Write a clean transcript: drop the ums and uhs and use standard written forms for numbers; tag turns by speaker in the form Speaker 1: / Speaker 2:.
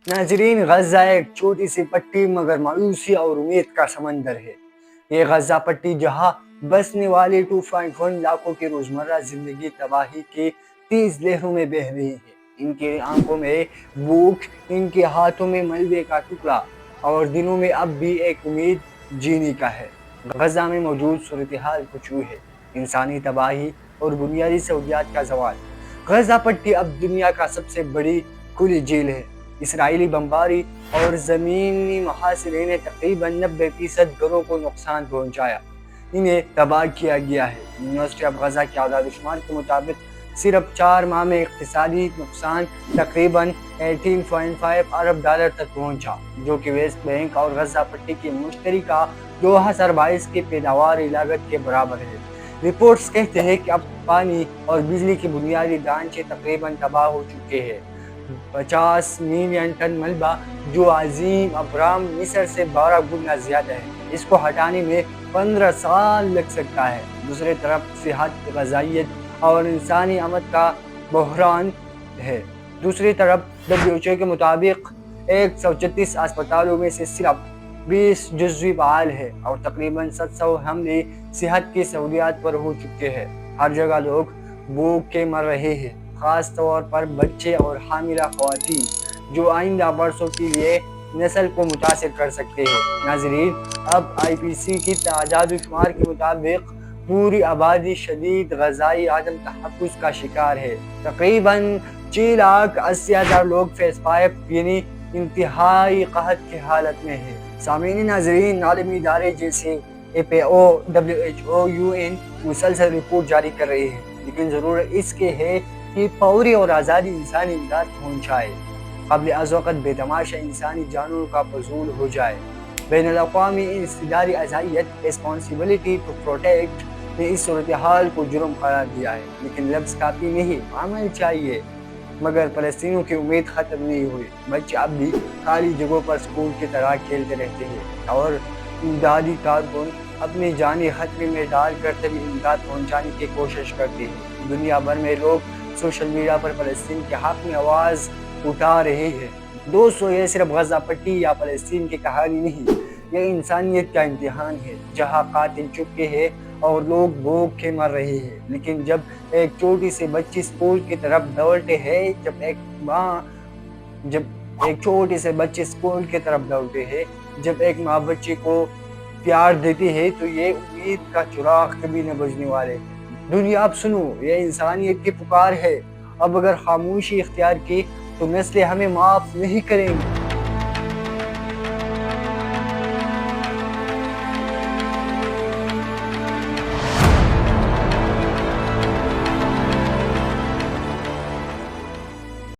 Speaker 1: नाजरीन, गजा एक छोटी सी पट्टी मगर मायूसी और उम्मीद का समंदर है। ये गजा पट्टी जहां बसने वाले 2.1 लाखों की रोजमर्रा जिंदगी तबाही के 30 लहरों में बह रही है। इनकी आंखों में भूख, इनके हाथों में मलबे का टुकड़ा और दिलों में अब भी एक उम्मीद जीने का है। गजा में मौजूद सूरत हाल कुछ यूं है: इंसानी तबाही और बुनियादी सहूलियात का जवाल। गजा पट्टी अब दुनिया का सबसे बड़ी खुली जेल है। इसराइली बमबारी और ज़मीनी मुहासिरे ने तकरीबन 90% घरों को नुकसान पहुंचाया, इन्हें तबाह किया गया है। यूनिवर्सिटी ऑफ गजा के आदादुशुमार के मुताबिक सिर्फ 4 माह में इक़्तिसादी नुकसान तकरीबन 18.5 अरब डॉलर तक पहुंचा, जो कि वेस्ट बैंक और गजा पट्टी की मुश्तरका 2022 की पैदावारी लागत के बराबर है। रिपोर्ट्स कहते हैं कि अब पानी और बिजली के बुनियादी ढांचे तकरीबन तबाह हो चुके हैं। 50 मिलियन टन मलबा, जो अजीम अब्राम मिस्र से 12 गुना ज्यादा है, इसको हटाने में 15 साल लग सकता है। दूसरी तरफ सेहत, ग़िज़ाइयत और इंसानी आमद का बहरान है। दूसरी तरफ WHO के मुताबिक 136 अस्पतालों में से सिर्फ 20 जुज़वी बहाल है और तकरीबन 700 हमले सेहत की सहूलियात पर हो चुके हैं। हर जगह लोग भूख के मर रहे हैं, खास तौर पर बच्चे और हामिला ख़वातीन, जो आइंदा बरसों के लिए नस्ल को मुतासिर कर सकते हैं। नाज़रीन, अब IPC की तादाद-ओ-शुमार के मुताबिक पूरी आबादी शदीद ग़िज़ाई आदम तहफ़्फ़ुज़ का शिकार है। तकरीबन 6,80,000 लोग फेज़ 5 यानी इंतहाई क़हत की हालत में है। सामीन नाज़रीन, आलमी इदारे जैसे FAO, WHO, UN मुसलसल रिपोर्ट जारी कर रहे हैं, लेकिन ज़रूरत इसके है कि फौरी और आज़ादी इंसानी इमदाद पहुँचाए, क़ब्ल अज़ वक़्त बेतमाशा इंसानी जानों का फजूल हो जाए। बैनुल-अक़वामी इंसदारी अज़ाइयत रिस्पॉन्सिबिलिटी टू प्रोटेक्ट ने इस सूरत हाल को जुर्म करार दिया है, लेकिन लफ्ज़ काफ़ी नहीं, अमल चाहिए। मगर फ़लस्तीनियों की उम्मीद ख़त्म नहीं हुई। बच्चे अब भी खाली जगहों पर स्कूल की तरह खेलते रहते हैं और इमदादी कारकुन अपनी जानें खतरे में डाल कर तभी इमदाद पहुँचाने की कोशिश करते हैं। दुनिया भर में लोग सोशल मीडिया पर फ़लस्तीन के हक़ में आवाज़ उठा रहे हैं। दोस्तों, ये सिर्फ गजा पट्टी या फ़लस्तीन की कहानी नहीं, ये इंसानियत का इम्तिहान है, जहाँ कातिल चुपके हैं और लोग भूख के मर रहे हैं। लेकिन जब एक छोटी सी बच्ची स्कूल की तरफ दौड़ते हैं, जब एक माँ बच्चे को प्यार देती है, तो ये उम्मीद का चिराग कभी न बुझने वाले। दुनिया, अब सुनो, ये इंसानियत की पुकार है। अब अगर खामोशी इख्तियार की तो नस्लें हमें माफ़ नहीं करेंगी।